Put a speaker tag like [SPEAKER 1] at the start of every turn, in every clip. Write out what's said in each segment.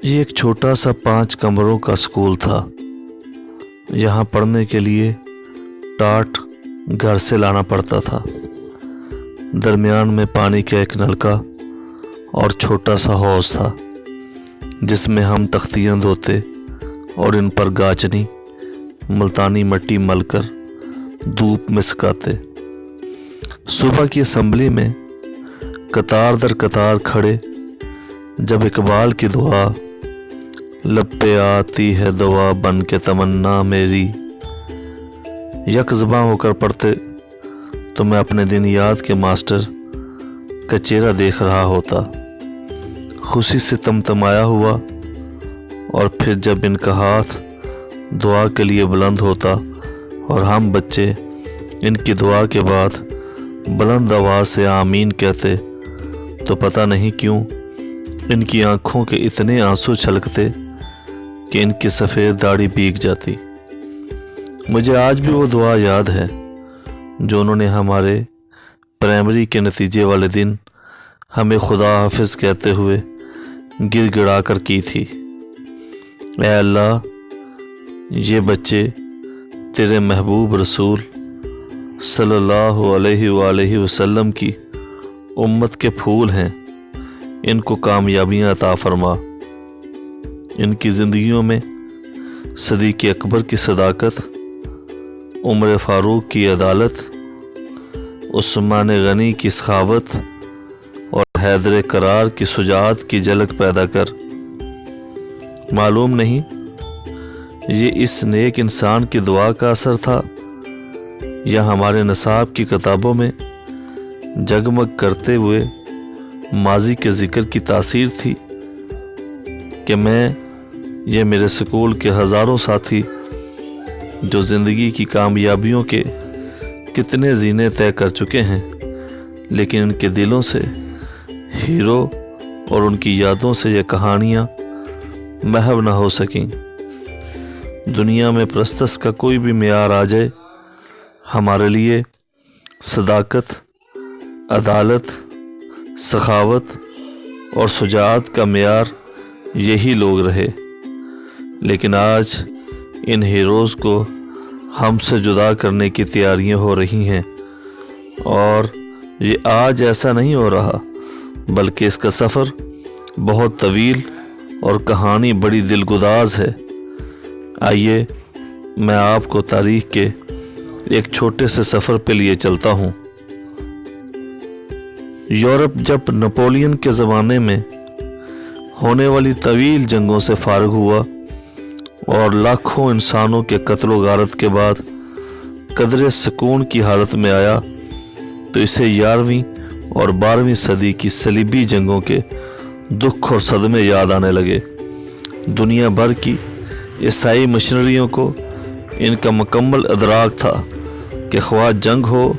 [SPEAKER 1] یہ ایک چھوٹا سا 5 کمروں کا اسکول تھا۔ یہاں پڑھنے کے لیے ٹاٹ گھر سے لانا پڑتا تھا۔ درمیان میں پانی کا ایک نلکا اور چھوٹا سا حوض تھا جس میں ہم تختیاں دھوتے اور ان پر گاچنی ملتانی مٹی مل کر دھوپ میں سکھاتے۔ صبح کی اسمبلی میں قطار در قطار کھڑے جب اقبال کی دعا لب پہ آتی ہے دعا بن کے تمنا میری یک زباں ہو کر پڑھتے تو میں اپنے دن یاد کے ماسٹر کا چہرہ دیکھ رہا ہوتا، خوشی سے تمتمایا ہوا، اور پھر جب ان کا ہاتھ دعا کے لیے بلند ہوتا اور ہم بچے ان کی دعا کے بعد بلند آواز سے آمین کہتے تو پتہ نہیں کیوں ان کی آنکھوں کے اتنے آنسو چھلکتے کہ ان کی سفید داڑھی بھیگ جاتی۔ مجھے آج بھی وہ دعا یاد ہے جو انہوں نے ہمارے پرائمری کے نتیجے والے دن ہمیں خدا حافظ کہتے ہوئے گر گڑا کر کی تھی۔ اے اللہ، یہ بچے تیرے محبوب رسول صلی اللہ علیہ وآلہ وسلم کی امت کے پھول ہیں، ان کو کامیابیاں عطا فرما، ان کی زندگیوں میں صدیق اکبر کی صداقت، عمر فاروق کی عدالت، عثمان غنی کی سخاوت اور حیدر کرار کی شجاعت کی جھلک پیدا کر۔ معلوم نہیں یہ اس نیک انسان کی دعا کا اثر تھا یا ہمارے نصاب کی کتابوں میں جگمگ کرتے ہوئے ماضی کے ذکر کی تاثیر تھی کہ میں یہ میرے سکول کے ہزاروں ساتھی جو زندگی کی کامیابیوں کے کتنے زینے طے کر چکے ہیں، لیکن ان کے دلوں سے ہیرو اور ان کی یادوں سے یہ کہانیاں محو نہ ہو سکیں۔ دنیا میں پرستش کا کوئی بھی معیار آ جائے، ہمارے لیے صداقت، عدالت، سخاوت اور شجاعت کا معیار یہی لوگ رہے۔ لیکن آج ان ہیروز کو ہم سے جدا کرنے کی تیاریاں ہو رہی ہیں، اور یہ آج ایسا نہیں ہو رہا بلکہ اس کا سفر بہت طویل اور کہانی بڑی دلگداز ہے۔ آئیے میں آپ کو تاریخ کے ایک چھوٹے سے سفر پہ لیے چلتا ہوں۔ یورپ جب نپولین کے زمانے میں ہونے والی طویل جنگوں سے فارغ ہوا اور لاکھوں انسانوں کے قتل و غارت کے بعد قدرے سکون کی حالت میں آیا تو اسے 11ویں اور 12ویں صدی کی صلیبی جنگوں کے دکھ اور صدمے یاد آنے لگے۔ دنیا بھر کی عیسائی مشنریوں کو ان کا مکمل ادراک تھا کہ خواہ جنگ ہو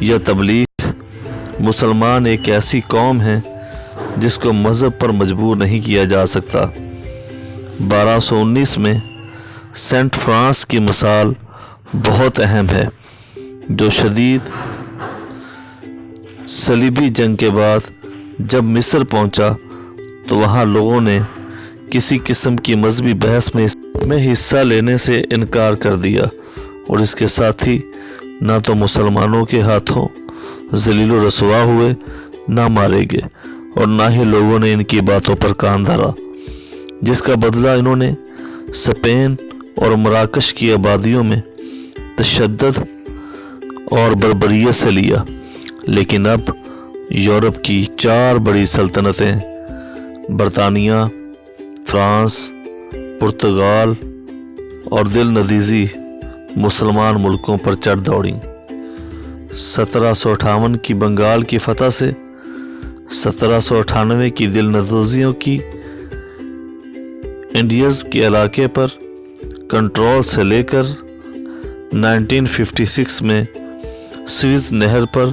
[SPEAKER 1] یا تبلیغ، مسلمان ایک ایسی قوم ہے جس کو مذہب پر مجبور نہیں کیا جا سکتا۔ 1219 میں سینٹ فرانس کی مثال بہت اہم ہے، جو شدید صلیبی جنگ کے بعد جب مصر پہنچا تو وہاں لوگوں نے کسی قسم کی مذہبی بحث میں حصہ لینے سے انکار کر دیا، اور اس کے ساتھ ہی نہ تو مسلمانوں کے ہاتھوں ذلیل و رسوا ہوئے، نہ مارے گئے، اور نہ ہی لوگوں نے ان کی باتوں پر کان دھرا، جس کا بدلہ انہوں نے اسپین اور مراکش کی آبادیوں میں تشدد اور بربریت سے لیا۔ لیکن اب یورپ کی 4 بڑی سلطنتیں برطانیہ، فرانس، پرتگال اور دل ندیزی مسلمان ملکوں پر چڑھ دوڑیں۔ 1758 کی بنگال کی فتح سے 1798 کی دل نوازیوں کی انڈیز کے علاقے پر کنٹرول سے لے کر 1956 میں سوئز نہر پر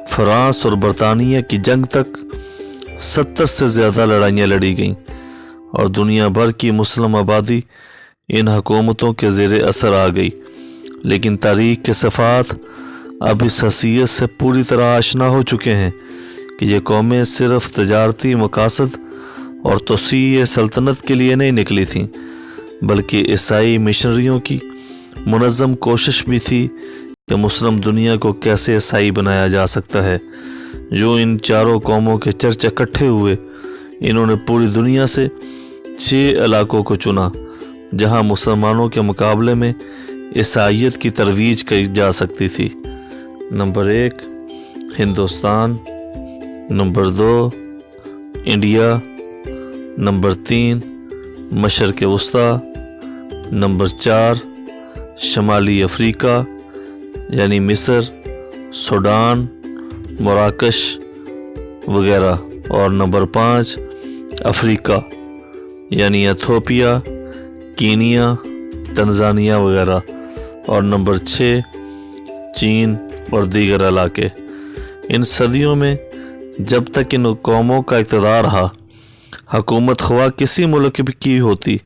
[SPEAKER 1] فرانس اور برطانیہ کی جنگ تک 70 سے زیادہ لڑائیاں لڑی گئیں، اور دنیا بھر کی مسلم آبادی ان حکومتوں کے زیر اثر آ گئی۔ لیکن تاریخ کے صفحات اب اس حیثیت سے پوری طرح آشنا ہو چکے ہیں کہ یہ قومیں صرف تجارتی مقاصد اور توسیع سلطنت کے لیے نہیں نکلی تھیں، بلکہ عیسائی مشنریوں کی منظم کوشش بھی تھی کہ مسلم دنیا کو کیسے عیسائی بنایا جا سکتا ہے۔ جو ان چاروں قوموں کے چرچ اکٹھے ہوئے، انہوں نے پوری دنیا سے 6 علاقوں کو چنا جہاں مسلمانوں کے مقابلے میں عیسائیت کی ترویج کی جا سکتی تھی۔ Number 1 Hindustan, number 2 India, number 3 مشرق وسطیٰ، نمبر 4 شمالی افریقہ یعنی مصر، سوڈان، مراکش وغیرہ، اور نمبر 5 افریقہ یعنی ایتھوپیا، کینیا، تنزانیہ وغیرہ، اور نمبر 6 چین اور دیگر علاقے۔ ان صدیوں میں جب تک ان قوموں کا اقتدار رہا، حکومت خواہ کسی ملک کی ہوتی،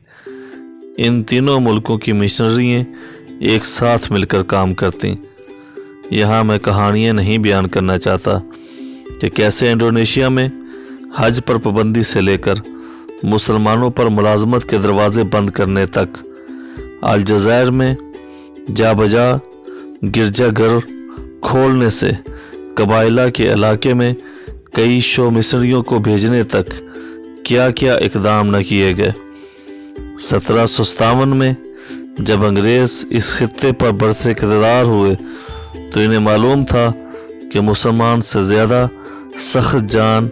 [SPEAKER 1] ان تینوں ملکوں کی مشنریاں ایک ساتھ مل کر کام کرتیں۔ یہاں میں کہانیاں نہیں بیان کرنا چاہتا کہ کیسے انڈونیشیا میں حج پر پابندی سے لے کر مسلمانوں پر ملازمت کے دروازے بند کرنے تک، الجزائر میں جا بجا گرجا گھر کھولنے سے قبائلہ کے علاقے میں کئی شو مصریوں کو بھیجنے تک کیا کیا اقدام نہ کیے گئے۔ 1757 میں جب انگریز اس خطے پر برسر اقتدار ہوئے تو انہیں معلوم تھا کہ مسلمان سے زیادہ سخت جان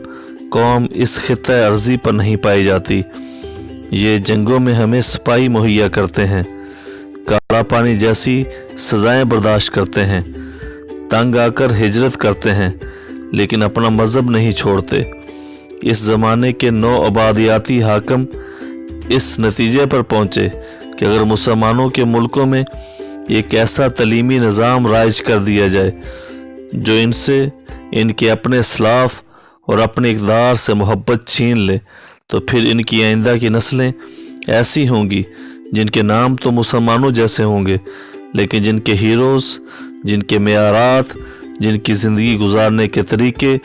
[SPEAKER 1] قوم اس خطہ ارضی پر نہیں پائی جاتی۔ یہ جنگوں میں ہمیں سپاہی مہیا کرتے ہیں، کالا پانی جیسی سزائیں برداشت کرتے ہیں، تنگ آ کر ہجرت کرتے ہیں، لیکن اپنا مذہب نہیں چھوڑتے۔ اس زمانے کے نو آبادیاتی حاکم اس نتیجے پر پہنچے کہ اگر مسلمانوں کے ملکوں میں ایک ایسا تعلیمی نظام رائج کر دیا جائے جو ان سے ان کے اپنے اسلاف اور اپنے اقدار سے محبت چھین لے، تو پھر ان کی آئندہ کی نسلیں ایسی ہوں گی جن کے نام تو مسلمانوں جیسے ہوں گے، لیکن جن کے ہیروز، جن کے معیارات، جن کی زندگی گزارنے کے طریقے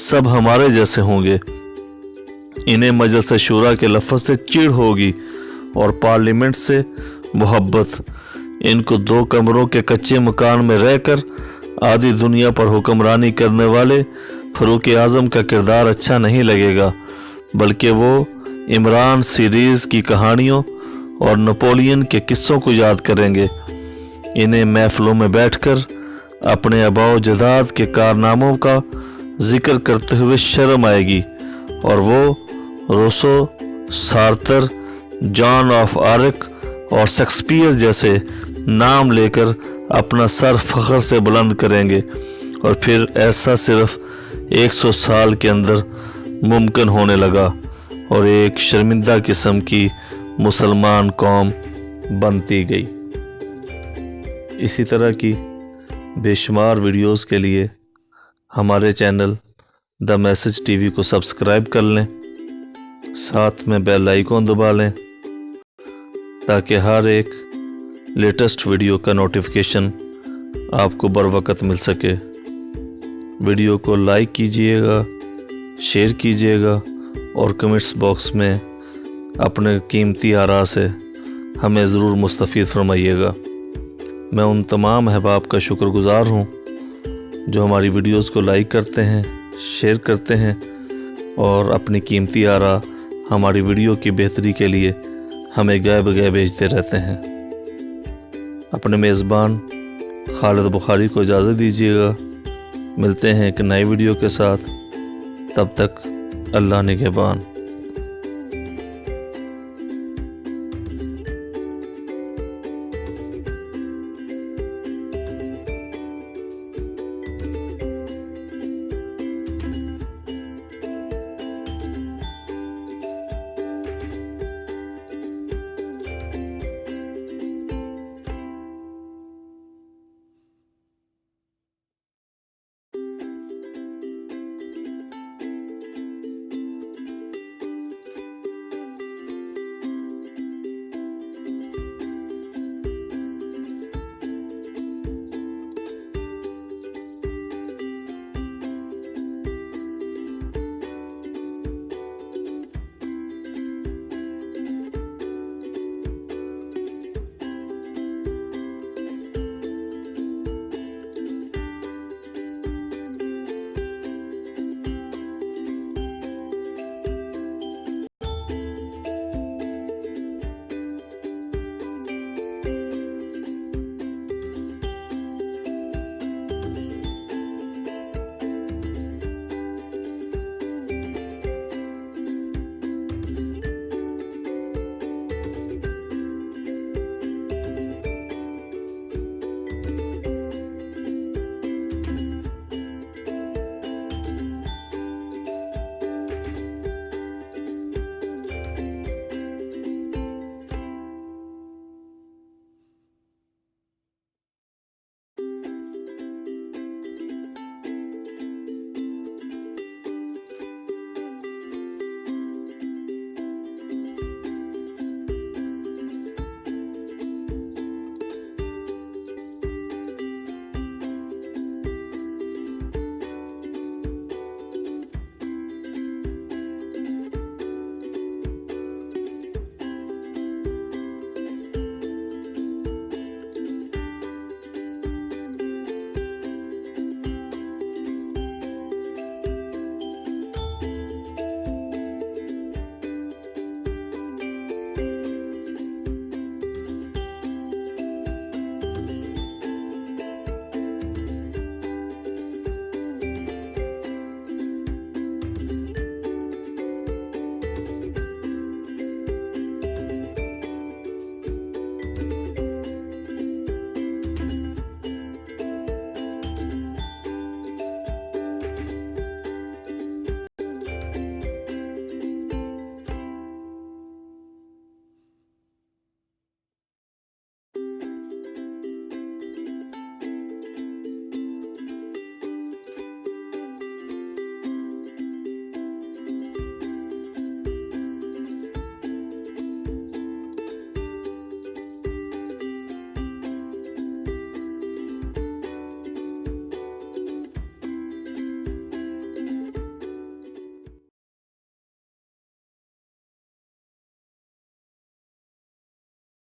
[SPEAKER 1] سب ہمارے جیسے ہوں گے۔ انہیں مجلس شورا کے لفظ سے چڑ ہوگی اور پارلیمنٹ سے محبت۔ ان کو 2 کمروں کے کچے مکان میں رہ کر آدھی دنیا پر حکمرانی کرنے والے فاروق اعظم کا کردار اچھا نہیں لگے گا، بلکہ وہ عمران سیریز کی کہانیوں اور نپولین کے قصوں کو یاد کریں گے۔ انہیں محفلوں میں بیٹھ کر اپنے آباء و جداد کے کارناموں کا ذکر کرتے ہوئے شرم آئے گی، اور وہ Rousseau, Sartre, Joan of Arc اور شیکسپیئر جیسے نام لے کر اپنا سر فخر سے بلند کریں گے، اور پھر ایسا صرف 100 سال کے اندر ممکن ہونے لگا اور ایک شرمندہ قسم کی مسلمان قوم بنتی گئی۔ اسی طرح کی بے شمار ویڈیوز کے لیے ہمارے channel the message T V کو سبسکرائب کر لیں، ساتھ میں بیل آئیکن دبا لیں تاکہ ہر ایک لیٹسٹ ویڈیو کا نوٹیفیکیشن آپ کو بر وقت مل سکے۔ ویڈیو کو لائک کیجئے گا، شیئر کیجئے گا، اور کمنٹس باکس میں اپنے قیمتی آراء سے ہمیں ضرور مستفید فرمائیے گا۔ میں ان تمام احباب کا شکر گزار ہوں جو ہماری ویڈیوز کو لائک کرتے ہیں، شیئر کرتے ہیں، اور اپنی قیمتی آراء ہماری ویڈیو کی بہتری کے لیے ہمیں گائے بگائے بھیجتے رہتے ہیں۔ اپنے میزبان خالد بخاری کو اجازت دیجیے گا۔ ملتے ہیں ایک نئی ویڈیو کے ساتھ، تب تک اللہ نگہبان۔